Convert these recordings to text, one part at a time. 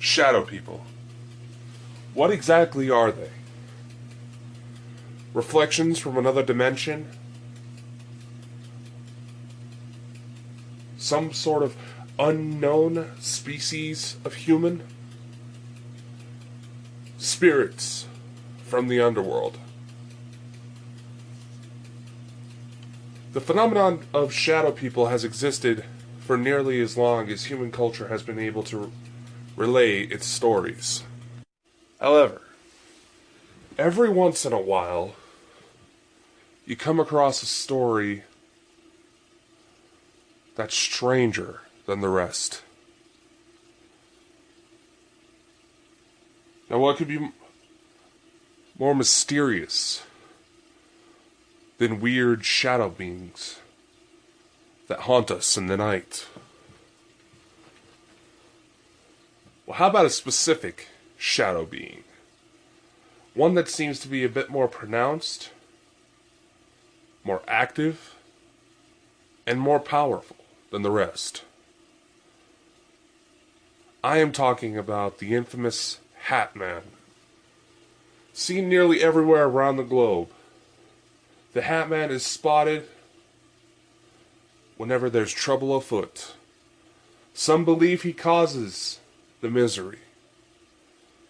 Shadow people. What exactly are they? Reflections from another dimension? Some sort of unknown species of human? Spirits from the underworld. The phenomenon of shadow people has existed for nearly as long as human culture has been able to relay its stories. However, every once in a while, you come across a story that's stranger than the rest. Now, what could be more mysterious than weird shadow beings that haunt us in the night? Well, how about a specific shadow being? One that seems to be a bit more pronounced, more active, and more powerful than the rest. I am talking about the infamous Hatman. Seen nearly everywhere around the globe, the Hatman is spotted whenever there's trouble afoot. Some believe he causes the misery.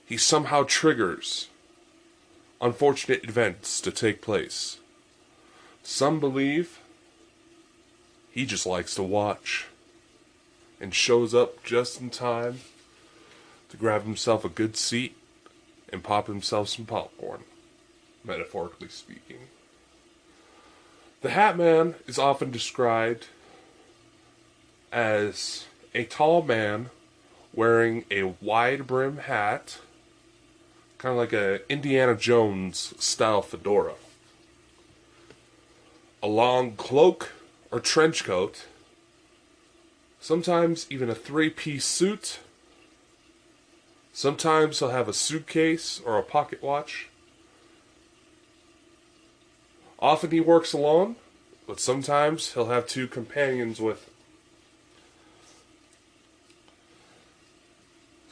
He somehow triggers unfortunate events to take place. Some believe he just likes to watch and shows up just in time to grab himself a good seat and pop himself some popcorn, metaphorically speaking. The Hatman is often described as a tall man wearing a wide brim hat, kind of like a Indiana Jones style fedora, a long cloak or trench coat, sometimes even a three-piece suit. Sometimes he'll have a suitcase or a pocket watch. Often he works alone, but sometimes he'll have two companions with him.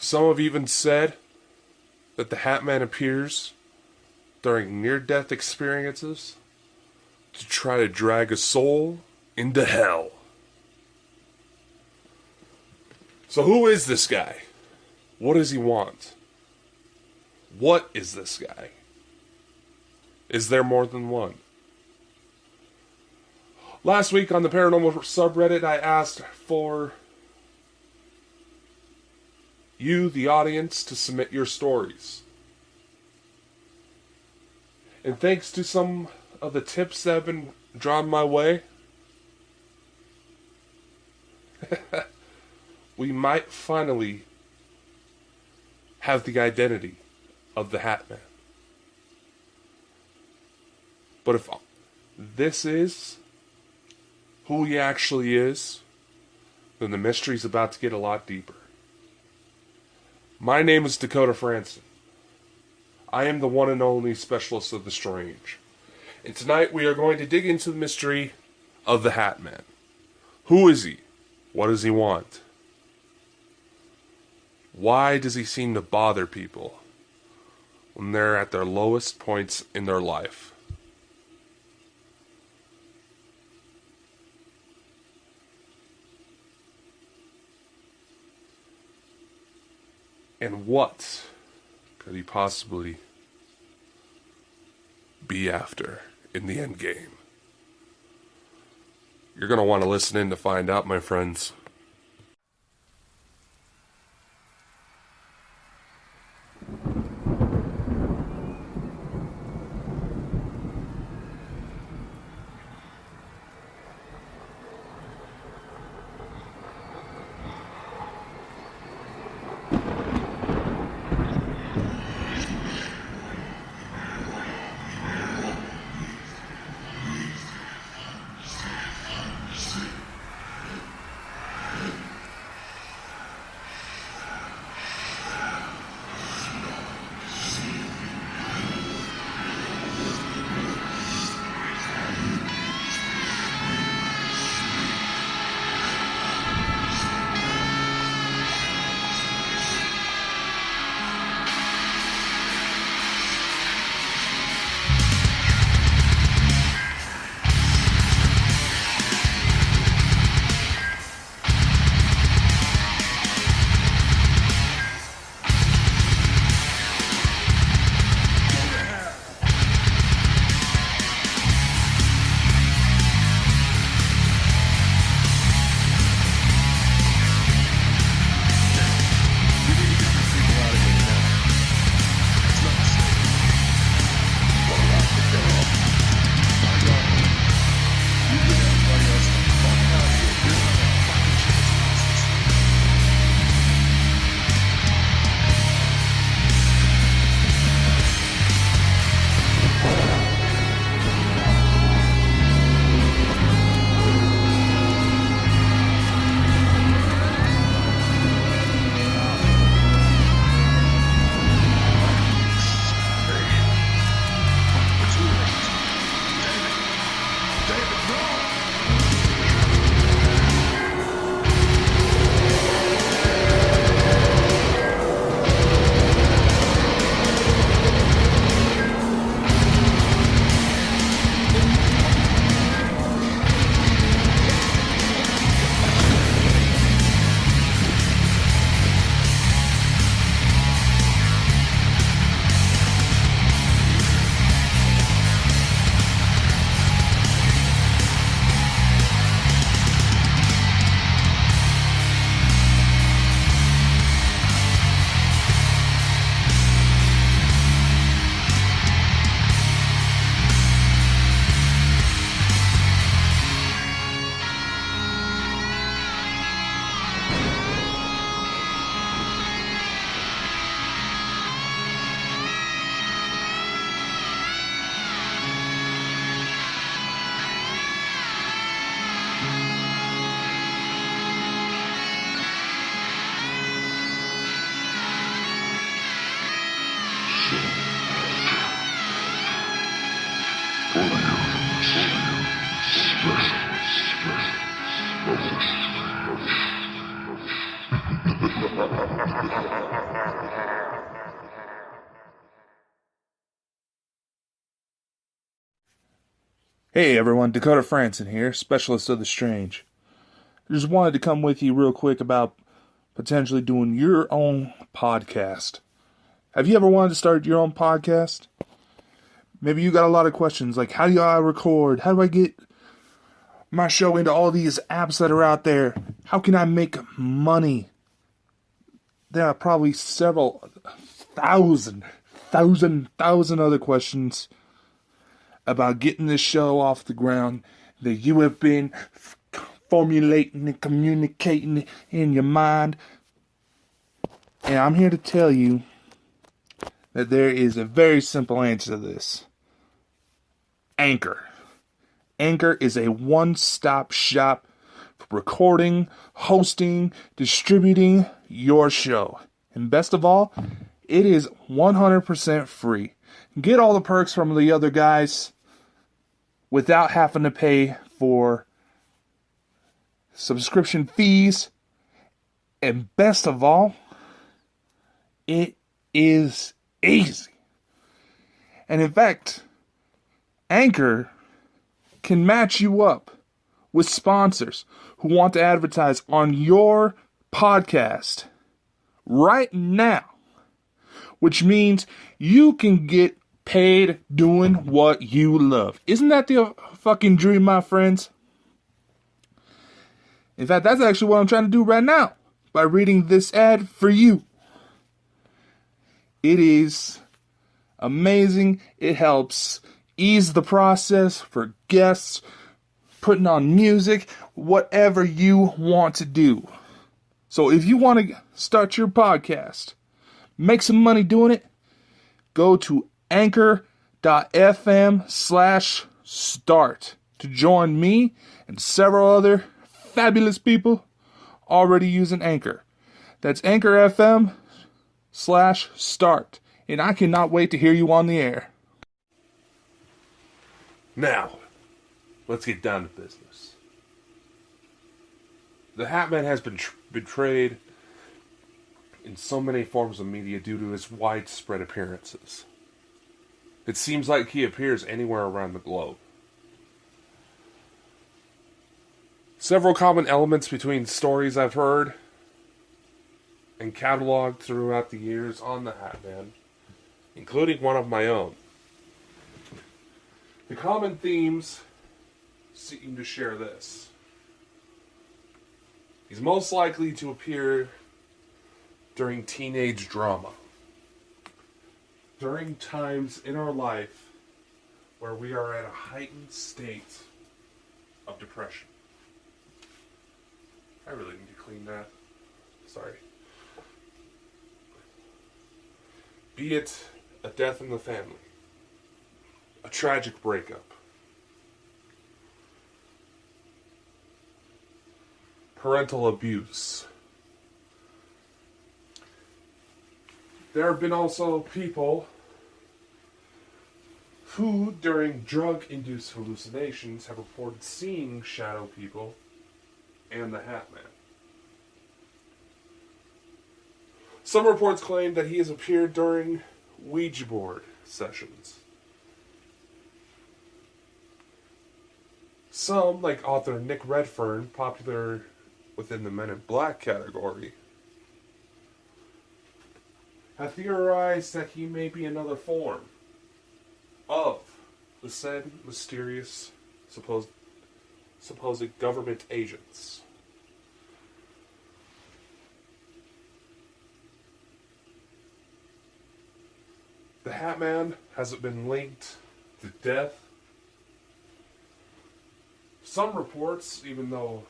Some have even said that the Hatman appears during near-death experiences to try to drag a soul into hell. So who is this guy? What does he want? What is this guy? Is there more than one? Last week on the paranormal subreddit, I asked for you, the audience, to submit your stories. And thanks to some of the tips that have been drawn my way, we might finally have the identity of the Hatman. But if this is who he actually is, then the mystery's about to get a lot deeper. My name is Dakota Frandsen. I am the one and only specialist of the strange. And tonight we are going to dig into the mystery of the Hatman. Who is he? What does he want? Why does he seem to bother people when they're at their lowest points in their life? And what could he possibly be after in the end game? You're going to want to listen in to find out, my friends. Hey everyone, Dakota Frandsen here, specialist of the strange. I just wanted to come with you real quick about potentially doing your own podcast. Have you ever wanted to start your own podcast? Maybe you got a lot of questions like, how do I record? How do I get my show into all these apps that are out there? How can I make money? There are probably several thousand other questions about getting this show off the ground that you have been formulating and communicating in your mind. And I'm here to tell you that there is a very simple answer to this. Anchor. Anchor is a one-stop shop for recording, hosting, distributing your show. And best of all, it is 100% free. Get all the perks from the other guys without having to pay for subscription fees. And best of all, it is easy. And in fact, Anchor can match you up with sponsors who want to advertise on your podcast right now, which means you can get paid doing what you love. Isn't that the fucking dream, my friends? In fact, that's actually what I'm trying to do right now by reading this ad for you. It is amazing. It helps ease the process for guests, putting on music, whatever you want to do. So if you want to start your podcast, make some money doing it, go to anchor.fm/start to join me and several other fabulous people already using Anchor. That's anchor.fm/start. And I cannot wait to hear you on the air. Now, let's get down to business. The Hatman has been betrayed in so many forms of media due to his widespread appearances. It seems like he appears anywhere around the globe. Several common elements between stories I've heard and cataloged throughout the years on the Hatman, including one of my own. The common themes seem to share this. He's most likely to appear during teenage drama. During times in our life where we are at a heightened state of depression. I really need to clean that. Sorry. Be it a death in the family, a tragic breakup, parental abuse. There have been also people who, during drug-induced hallucinations, have reported seeing shadow people and the Hatman. Some reports claim that he has appeared during Ouija board sessions. Some, like author Nick Redfern, popular within the Men in Black category, have theorized that he may be another form of the said mysterious supposed government agents. The Hatman hasn't been linked to death. Some reports, even though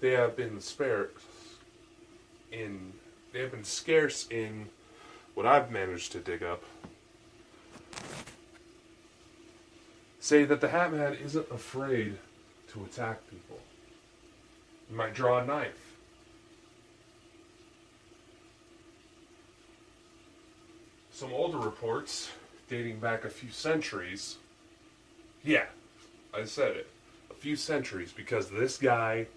they have been scarce in what I've managed to dig up, say that the Hatman isn't afraid to attack people. He might draw a knife. Some older reports, dating back a few centuries, yeah, I said it, a few centuries, because this guy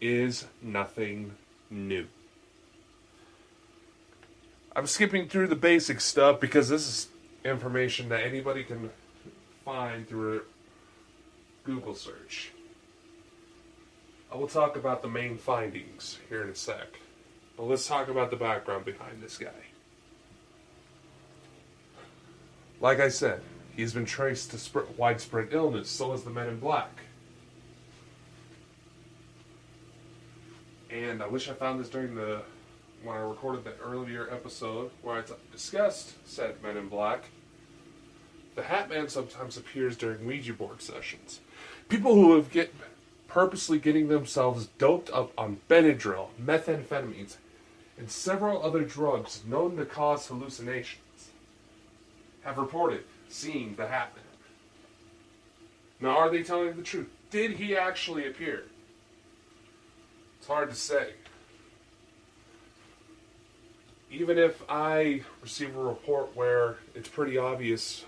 is nothing new. I'm skipping through the basic stuff because this is information that anybody can find through a Google search. I will talk about the main findings here in a sec. But let's talk about the background behind this guy. Like I said, he's been traced to widespread illness, so has the Men in Black. And I wish I found this when I recorded the earlier episode where I discussed said Men in Black. The Hatman sometimes appears during Ouija board sessions. People who have purposely getting themselves doped up on Benadryl, methamphetamines, and several other drugs known to cause hallucinations have reported seeing the Hatman. Now, are they telling the truth? Did he actually appear? It's hard to say. Even if I receive a report where it's pretty obvious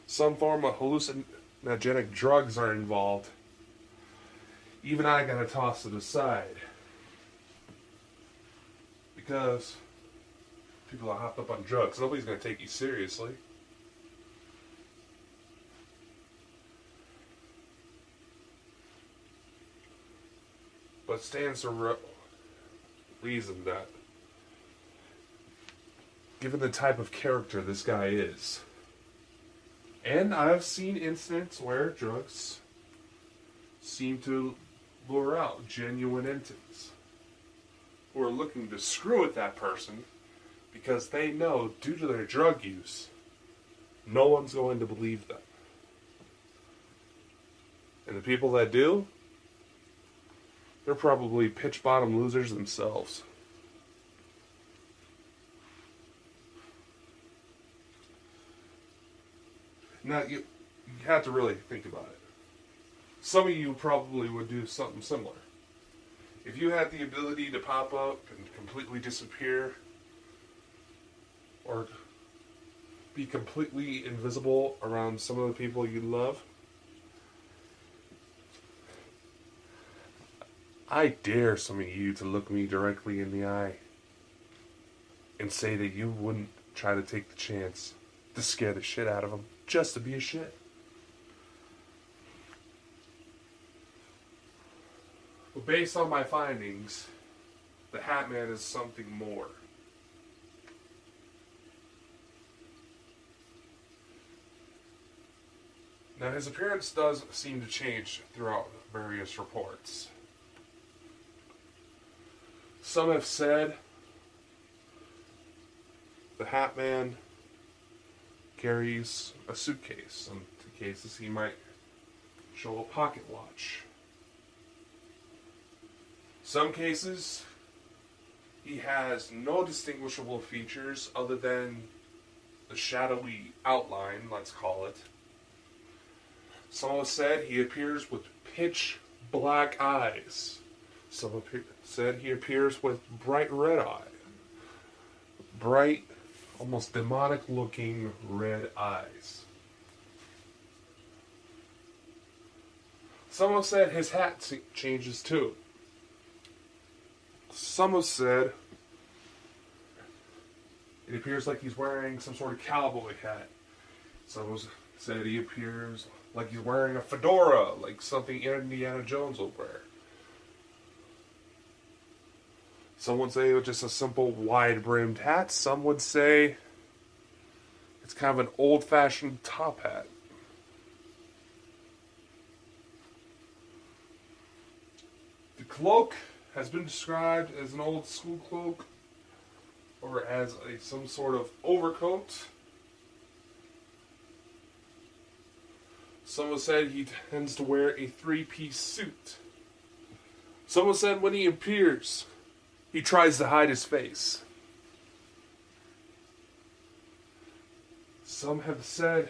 some form of hallucinogenic drugs are involved, even I gotta toss it aside. Because people are hopped up on drugs. Nobody's gonna take you seriously. But it stands to reason that, given the type of character this guy is, and I've seen incidents where drugs seem to lure out genuine entities who are looking to screw with that person because they know, due to their drug use, no one's going to believe them. And the people that do, they're probably pitch bottom losers themselves. Now, you have to really think about it. Some of you probably would do something similar. If you had the ability to pop up and completely disappear, or be completely invisible around some of the people you love, I dare some of you to look me directly in the eye and say that you wouldn't try to take the chance to scare the shit out of them just to be a shit. But based on my findings, the Hatman is something more. Now, his appearance does seem to change throughout various reports. Some have said the Hatman carries a suitcase. In some cases, he might show a pocket watch. Some cases, he has no distinguishable features other than the shadowy outline, let's call it. Some have said he appears with pitch black eyes. Some have said he appears with bright red eye. Bright, almost demonic looking red eyes. Some have said his hat changes too. Some have said it appears like he's wearing some sort of cowboy hat. Some have said he appears like he's wearing a fedora, like something Indiana Jones would wear. Some would say it was just a simple wide-brimmed hat. Some would say it's kind of an old-fashioned top hat. The cloak has been described as an old-school cloak or as some sort of overcoat. Some have said he tends to wear a three-piece suit. Some have said when he appears, he tries to hide his face. Some have said,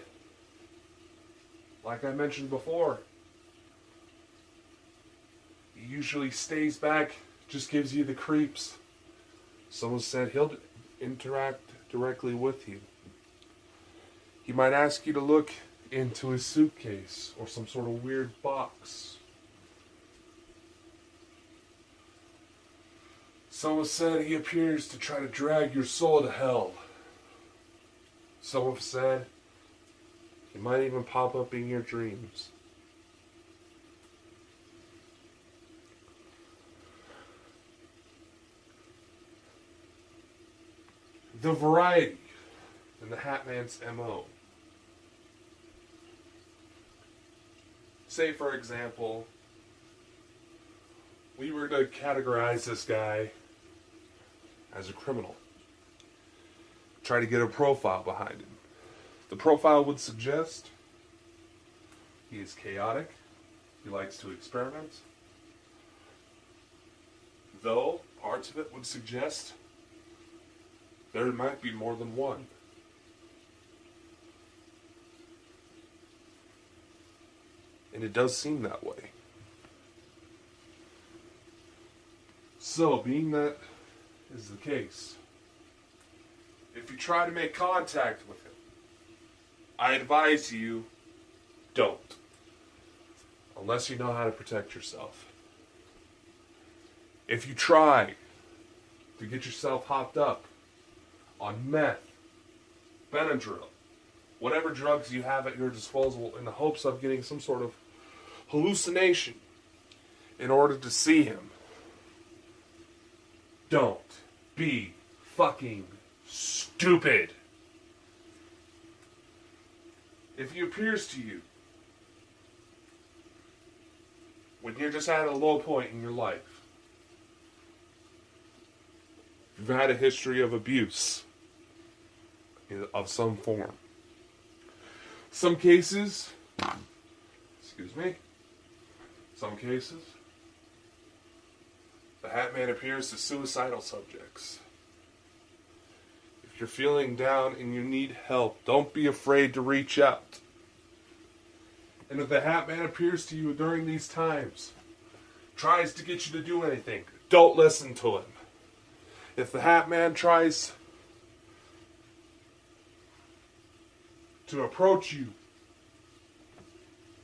like I mentioned before, he usually stays back, just gives you the creeps. Some have said he'll interact directly with you. He might ask you to look into his suitcase or some sort of weird box. Some have said he appears to try to drag your soul to hell. Some have said he might even pop up in your dreams. The variety in the Hatman's MO. Say, for example, we were to categorize this guy as a criminal. Try to get a profile behind him. The profile would suggest he is chaotic. He likes to experiment. Though parts of it would suggest there might be more than one. And it does seem that way. So, being that is the case, if you try to make contact with him, I advise you, don't. Unless you know how to protect yourself. If you try to get yourself hopped up on meth, Benadryl, whatever drugs you have at your disposal in the hopes of getting some sort of hallucination in order to see him, don't be fucking stupid. If he appears to you when you're just at a low point in your life, you've had a history of abuse of some form. Some cases, the Hatman appears to suicidal subjects. If you're feeling down and you need help, don't be afraid to reach out. And if the Hatman appears to you during these times, tries to get you to do anything, don't listen to him. If the Hatman tries to approach you,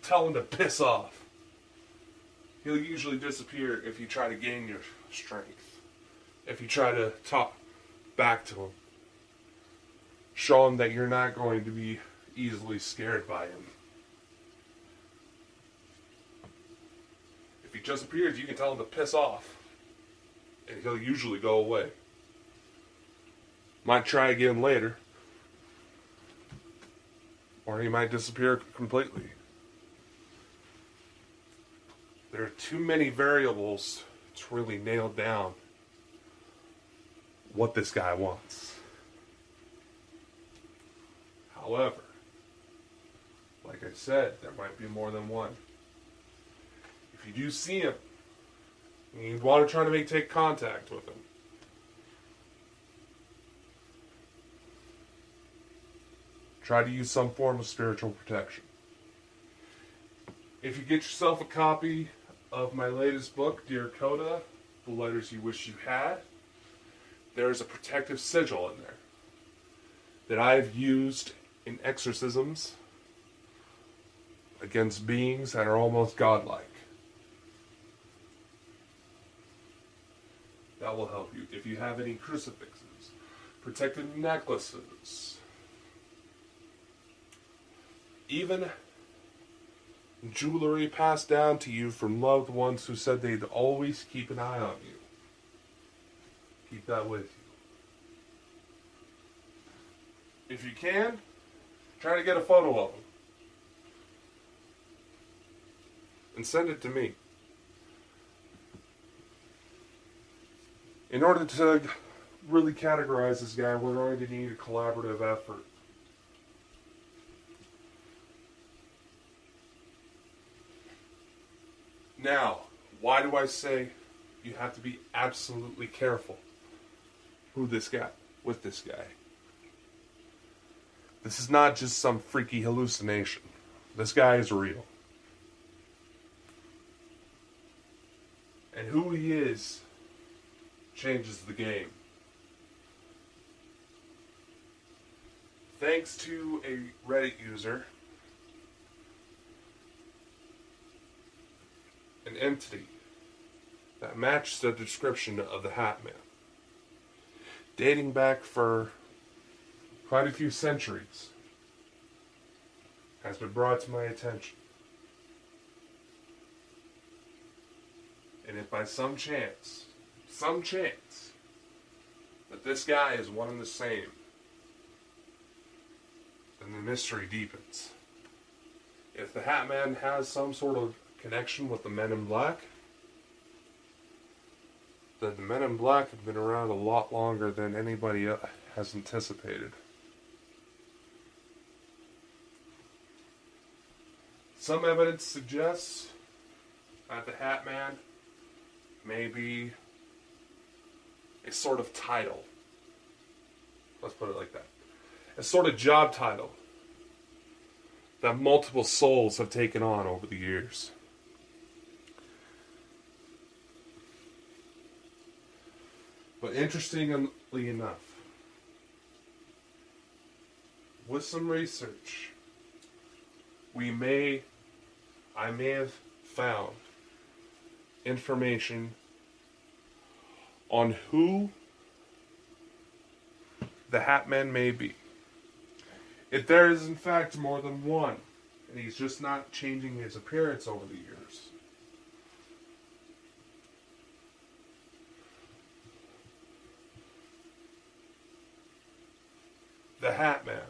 tell him to piss off. He'll usually disappear if you try to gain your strength. If you try to talk back to him. Show him that you're not going to be easily scared by him. If he just appears, you can tell him to piss off. And he'll usually go away. Might try again later. Or he might disappear completely. There are too many variables to really nail down what this guy wants. However, like I said, there might be more than one. If you do see him, and you want to try to take contact with him, try to use some form of spiritual protection. If you get yourself a copy of my latest book, Dear Coda, The Letters You Wish You Had, there's a protective sigil in there that I've used in exorcisms against beings that are almost godlike. That will help you. If you have any crucifixes, protective necklaces, even jewelry passed down to you from loved ones who said they'd always keep an eye on you. Keep that with you. If you can, try to get a photo of them. And send it to me. In order to really categorize this guy, we're going to need a collaborative effort. Now, why do I say you have to be absolutely careful with this guy? This is not just some freaky hallucination. This guy is real. And who he is changes the game. Thanks to a Reddit user, an entity that match the description of the Hat Man, dating back for quite a few centuries, has been brought to my attention. And if by some chance, that this guy is one and the same, then the mystery deepens. If the Hat Man has some sort of connection with the Men in Black, then the Men in Black have been around a lot longer than anybody has anticipated. Some evidence suggests that the Hat Man may be a sort of title. Let's put it like that. A sort of job title that multiple souls have taken on over the years. But interestingly enough, with some research, I may have found information on who the Hat Man may be. If there is in fact more than one, and he's just not changing his appearance over the years. The Hat Man,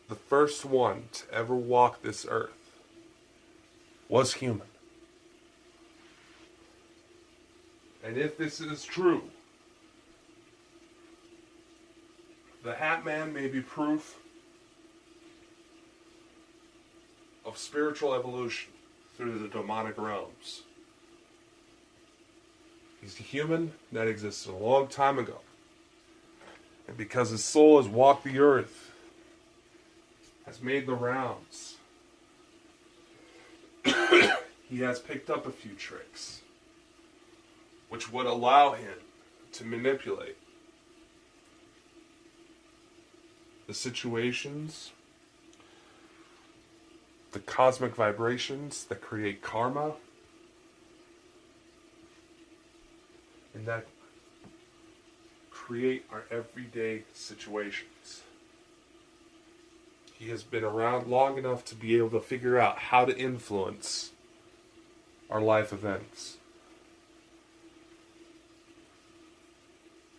the first one to ever walk this earth, was human. And if this is true, the Hat Man may be proof of spiritual evolution through the demonic realms. He's a human that existed a long time ago. And because his soul has walked the earth, has made the rounds, he has picked up a few tricks, which would allow him to manipulate the situations, the cosmic vibrations that create karma, and that create our everyday situations. He has been around long enough to be able to figure out how to influence our life events.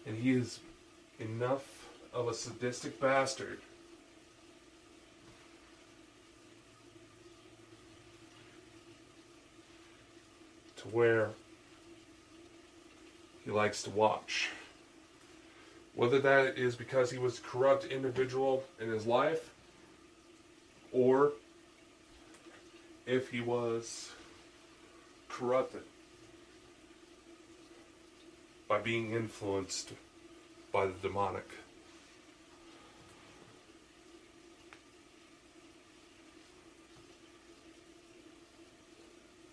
And he is enough of a sadistic bastard to where he likes to watch. Whether that is because he was a corrupt individual in his life, or if he was corrupted by being influenced by the demonic.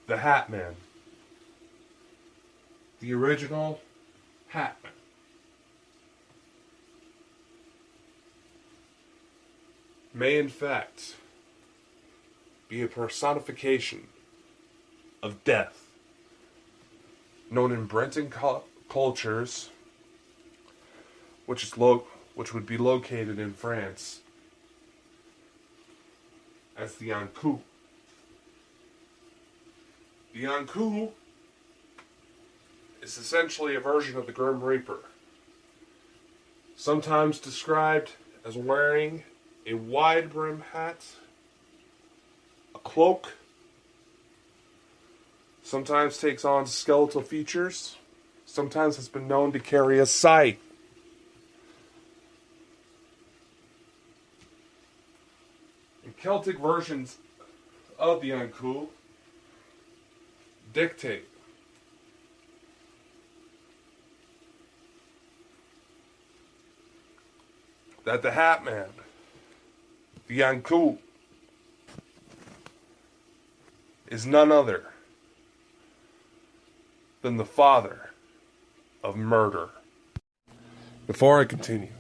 The Hat Man. The original Hat Man. May in fact be a personification of death, known in Breton cultures, which would be located in France, as the Ankou. The Ankou is essentially a version of the Grim Reaper, sometimes described as wearing a wide brim hat, a cloak, sometimes takes on skeletal features, sometimes has been known to carry a scythe. And Celtic versions of the Ankou dictate that the Hat Man, the Ankou, is none other than the father of murder. Before I continue,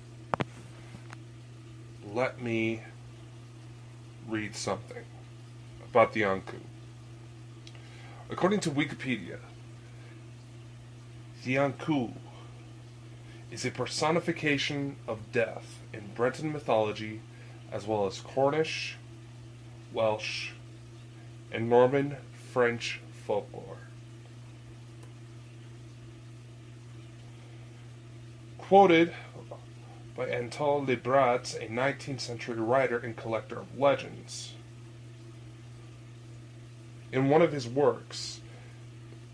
let me read something about the Ankou. According to Wikipedia, the Ankou is a personification of death in Breton mythology, as well as Cornish, Welsh, and Norman French folklore. Quoted by Anatole Lebras, a 19th century writer and collector of legends. In one of his works,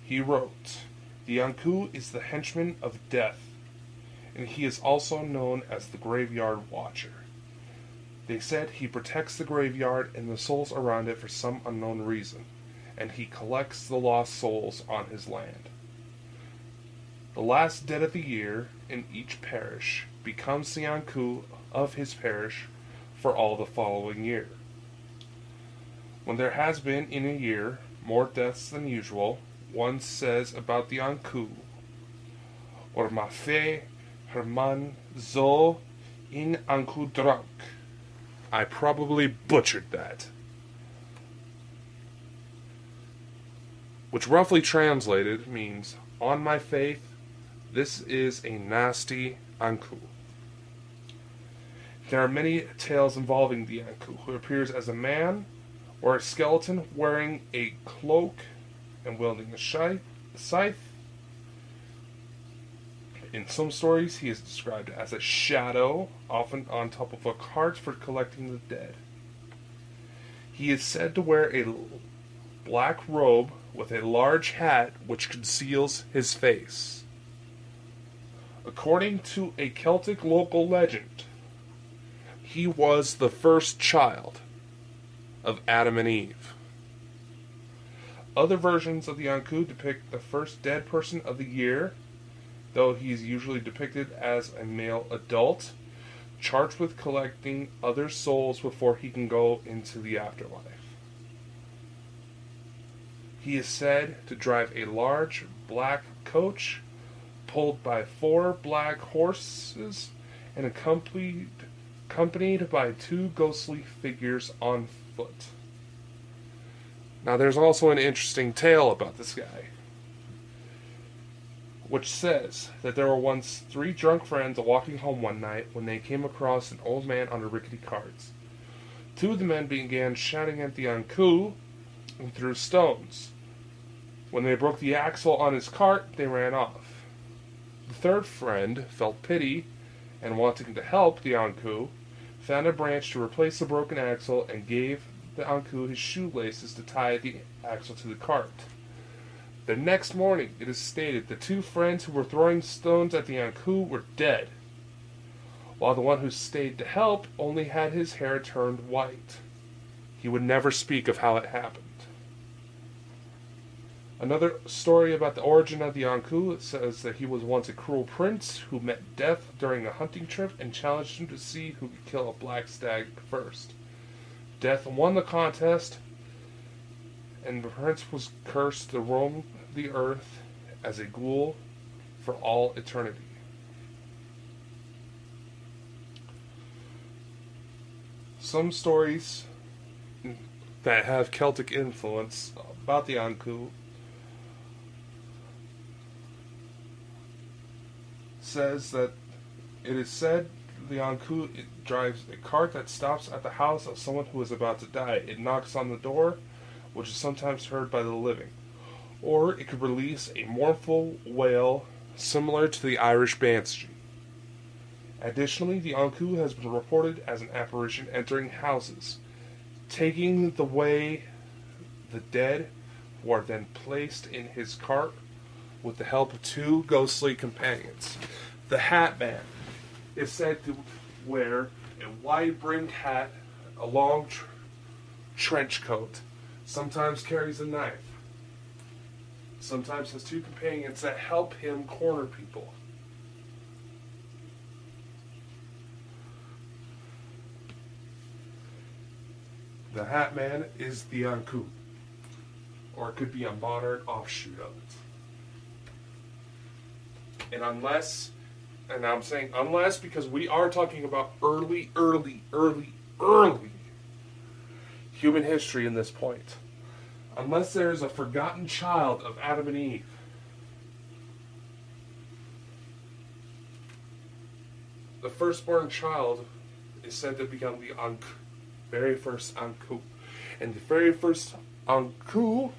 he wrote, "The Ankou is the henchman of death, and he is also known as the graveyard watcher. They said he protects the graveyard and the souls around it for some unknown reason, and he collects the lost souls on his land. The last dead of the year in each parish becomes the Ankou of his parish for all the following year. When there has been in a year more deaths than usual, one says about the Ankou, or ma fée Herman zo in Ankou drunk." I probably butchered that. Which roughly translated means, "On my faith, this is a nasty Ankou." There are many tales involving the Ankou, who appears as a man or a skeleton wearing a cloak and wielding a scythe. In some stories, he is described as a shadow, often on top of a cart for collecting the dead. He is said to wear a black robe with a large hat which conceals his face. According to a Celtic local legend, he was the first child of Adam and Eve. Other versions of the Ankou depict the first dead person of the year, though he is usually depicted as a male adult, charged with collecting other souls before he can go into the afterlife. He is said to drive a large black coach pulled by 4 black horses and accompanied by 2 ghostly figures on foot. Now, there's also an interesting tale about this guy, which says that there were once 3 drunk friends walking home one night when they came across an old man on a rickety cart. 2 of the men began shouting at the Ankou and threw stones. When they broke the axle on his cart, they ran off. The 3rd friend felt pity and, wanting to help the Ankou, found a branch to replace the broken axle and gave the Ankou his shoelaces to tie the axle to the cart. The next morning, it is stated the 2 friends who were throwing stones at the Ankou were dead, while the one who stayed to help only had his hair turned white. He would never speak of how it happened. Another story about the origin of the Ankou says that he was once a cruel prince who met death during a hunting trip and challenged him to see who could kill a black stag first. Death won the contest, and the prince was cursed to roam the earth as a ghoul for all eternity. Some stories that have Celtic influence about the Ankou says that it is said the Ankou drives a cart that stops at the house of someone who is about to die. It knocks on the door, which is sometimes heard by the living. Or it could release a mournful wail similar to the Irish Banshee. Additionally, the Ankou has been reported as an apparition entering houses, taking away the dead, who are then placed in his cart with the help of 2 ghostly companions. The Hatman is said to wear a wide-brimmed hat, a long trench coat, sometimes carries a knife, sometimes has 2 companions that help him corner people. The Hatman is the Ankou, or it could be a modern offshoot of it. And I'm saying unless because we are talking about early human history in this point. unless there is a forgotten child of Adam and Eve. The firstborn child is said to become the very first Anku. And the very first Anku,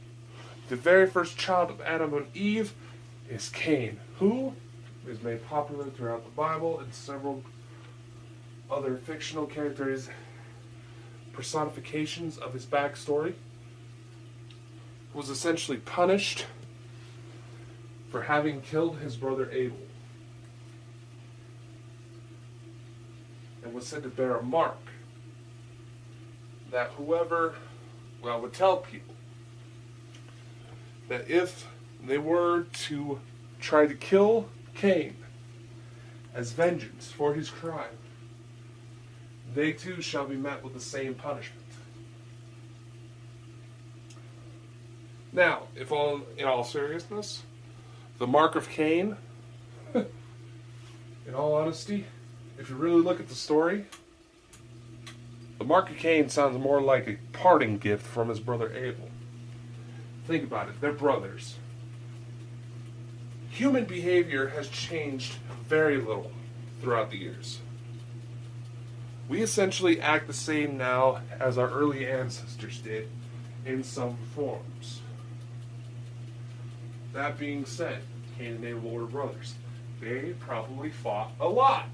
the very first child of Adam and Eve, is Cain, who is made popular throughout the Bible and several other fictional characters, personifications of his backstory. Was essentially punished for having killed his brother Abel, and was said to bear a mark that whoever, would tell people that if they were to try to kill Cain as vengeance for his crime, they too shall be met with the same punishment. Now, in all seriousness, the mark of Cain, in all honesty, if you really look at the story, the mark of Cain sounds more like a parting gift from his brother Abel. Think about it, they're brothers. Human behavior has changed very little throughout the years. We essentially act the same now as our early ancestors did in some forms. That being said, Cain and Abel were brothers. They probably fought a lot.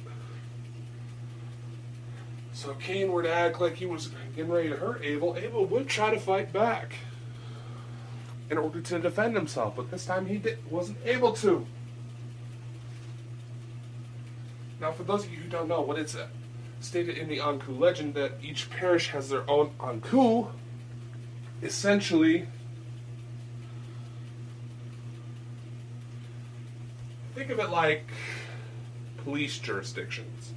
So if Cain were to act like he was getting ready to hurt Abel, Abel would try to fight back in order to defend himself, but this time he wasn't able to. Now, for those of you who don't know what it's stated in the Anku legend, that each parish has their own Anku, essentially, think of it like police jurisdictions.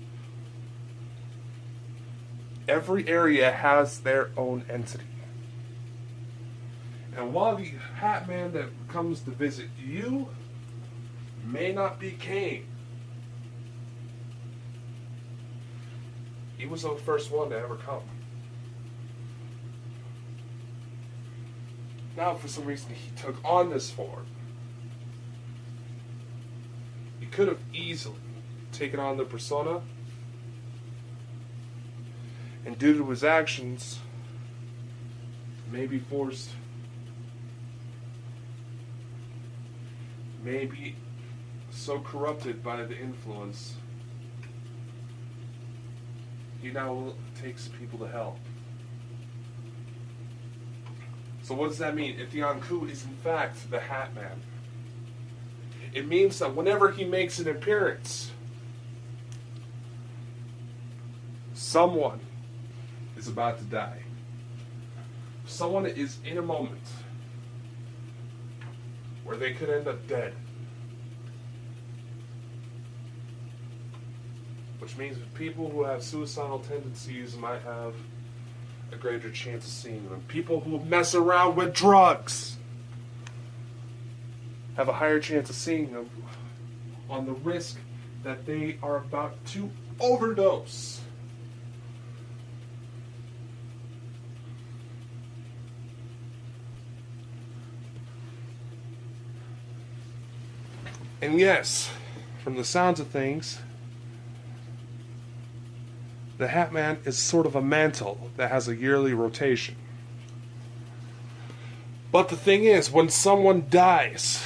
Every area has their own entity. And while the Hat Man that comes to visit you may not be Cain, he was the first one to ever come. Now, for some reason, he took on this form. He could have easily taken on the persona, and due to his actions, maybe forced, maybe so corrupted by the influence, he now takes people to hell. So what does that mean? If the Anku is in fact the Hat Man, it means that whenever he makes an appearance, someone is about to die. Someone is in a moment where they could end up dead. Which means people who have suicidal tendencies might have a greater chance of seeing them. People who mess around with drugs have a higher chance of seeing them on the risk that they are about to overdose. And yes, from the sounds of things, the Hat Man is sort of a mantle that has a yearly rotation. But the thing is, when someone dies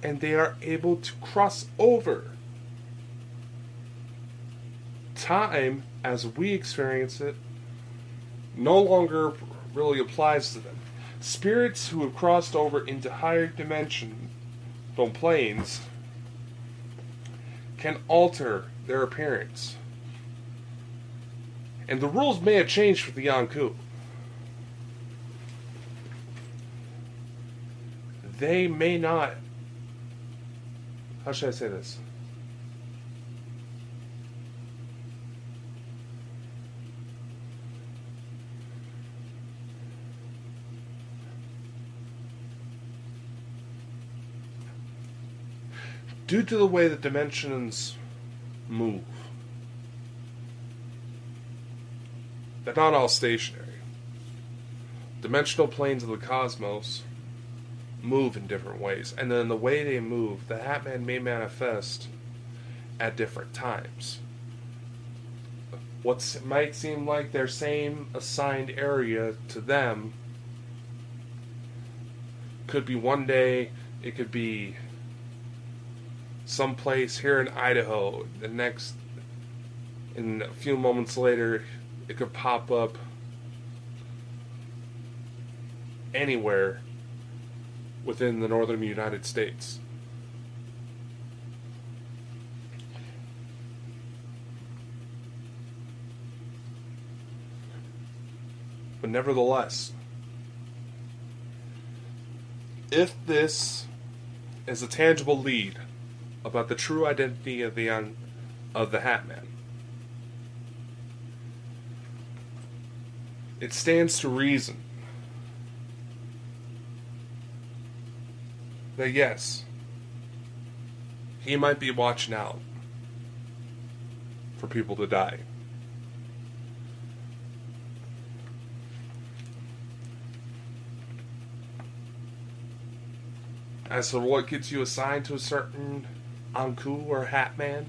and they are able to cross over, time as we experience it no longer really applies to them. Spirits who have crossed over into higher dimensional planes can alter their appearance. And the rules may have changed for the Anku. They may not... How should I say this? Due to the way the dimensions move, they're not all stationary. dimensional planes of the cosmos move in different ways, and then the way they move, the Hatman may manifest at different times. What might seem like their same assigned area to them could be one day, it could be someplace here in Idaho. The next, in a few moments later, it could pop up anywhere within the northern United States. But nevertheless, if this is a tangible lead about the true identity of the Hatman, it stands to reason that yes, he might be watching out for people to die. As for what gets you assigned to a certain Anku or Hatman,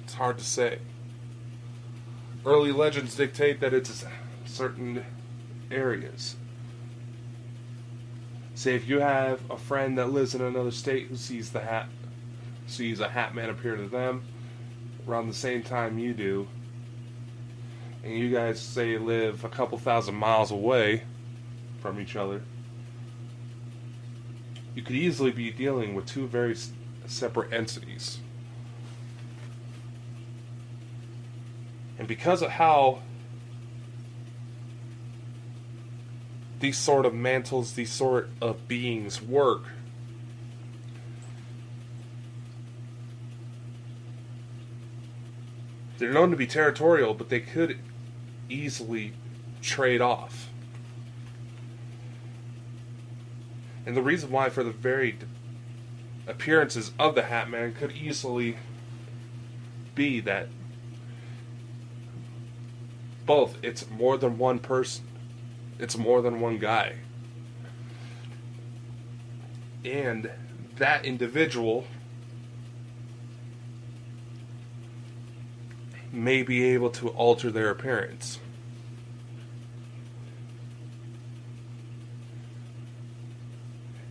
it's hard to say. Early legends dictate that it's certain areas. Say if you have a friend that lives in another state who sees a Hatman appear to them around the same time you do, and you guys say live a couple thousand miles away from each other, you could easily be dealing with two very separate entities. And because of how these sort of mantles, these sort of beings work, they're known to be territorial, but they could easily trade off. And the reason why for the varied appearances of the Hatman could easily be that both, it's more than one person. It's more than one guy. And that individual may be able to alter their appearance.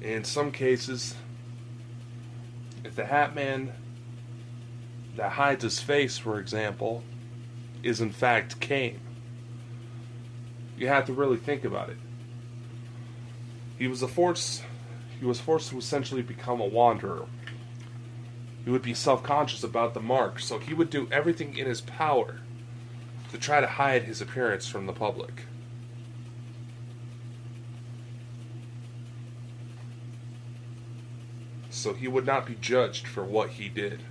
In some cases, if the Hatman that hides his face, for example, is in fact Cain, you have to really think about it. He was forced to essentially become a wanderer. He would be self-conscious about the mark, so he would do everything in his power to try to hide his appearance from the public. So he would not be judged for what he did.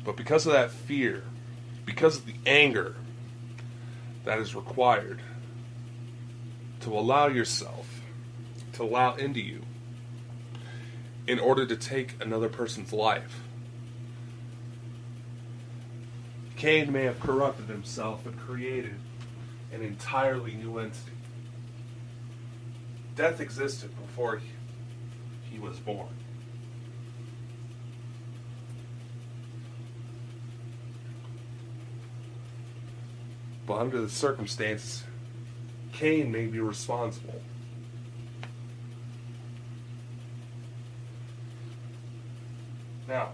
But because of that fear, because of the anger that is required to allow yourself, to allow into you, in order to take another person's life, Cain may have corrupted himself and created an entirely new entity. Death existed before he was born. But under the circumstances, Cain may be responsible. Now,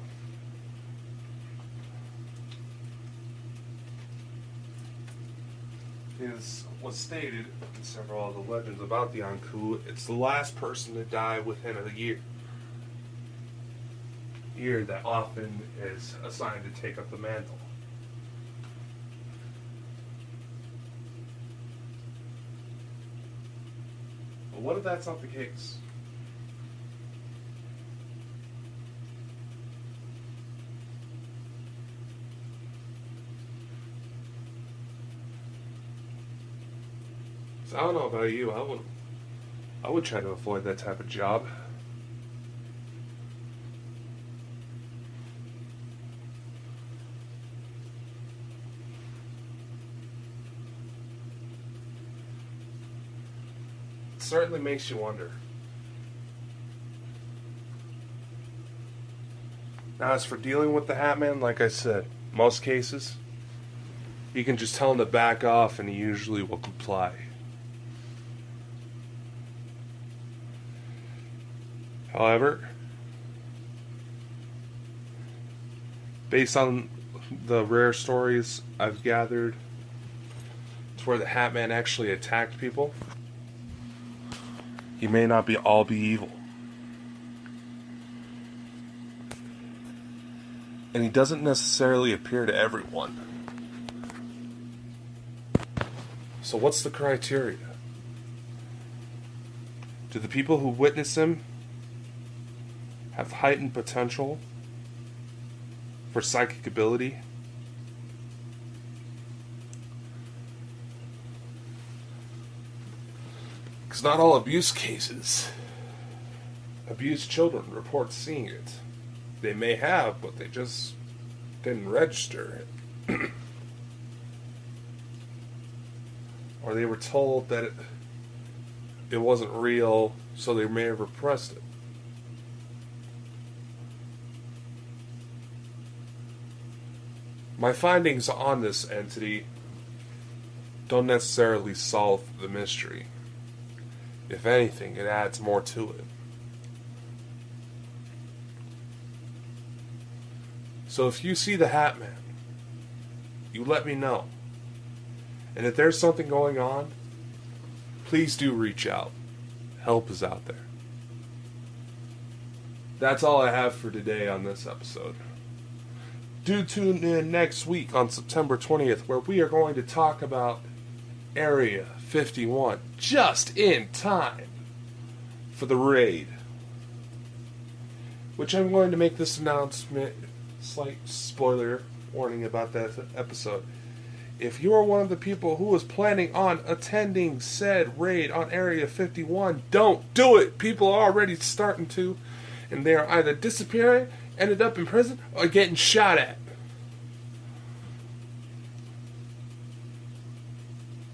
was stated in several of the legends about the Anku, it's the last person to die within a year. Year that often is assigned to take up the mantle. But what if that's not the case? I don't know about you, I would try to avoid that type of job. certainly makes you wonder. Now, as for dealing with the Hatman, like I said, most cases, you can just tell him to back off and he usually will comply. However, based on the rare stories I've gathered, to where the Hatman actually attacked people, he may not all be evil. And he doesn't necessarily appear to everyone. So what's the criteria? Do the people who witness him have heightened potential for psychic ability? Because not all abuse cases, abused children report seeing it. They may have, but they just didn't register it. Or they were told that it wasn't real, so they may have repressed it. My findings on this entity don't necessarily solve the mystery. If anything, it adds more to it. So if you see the Hatman, you let me know. And if there's something going on, please do reach out. Help is out there. That's all I have for today on this episode. Do tune in next week on September 20th, where we are going to talk about Area 51, just in time for the raid. Which I'm going to make this announcement, slight spoiler warning about that episode. If you are one of the people who is planning on attending said raid on Area 51, don't do it! People are already starting to, and they are either disappearing, ended up in prison, or getting shot at.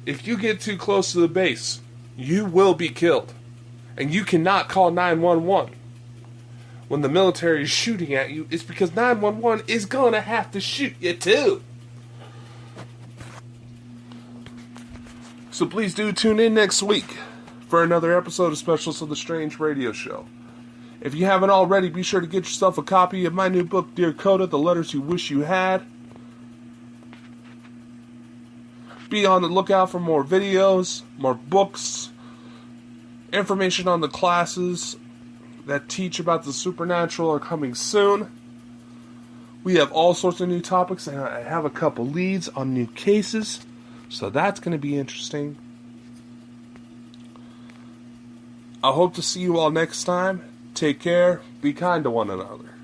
If you get too close to the base, you will be killed. And you cannot call 911. When the military is shooting at you, it's because 911 is gonna have to shoot you too. So please do tune in next week for another episode of Specialists of the Strange Radio Show. If you haven't already, be sure to get yourself a copy of my new book, Dear Coda, The Letters You Wish You Had. Be on the lookout for more videos, more books, information on the classes that teach about the supernatural are coming soon. We have all sorts of new topics, and I have a couple leads on new cases, so that's going to be interesting. I hope to see you all next time. Take care. Be kind to one another.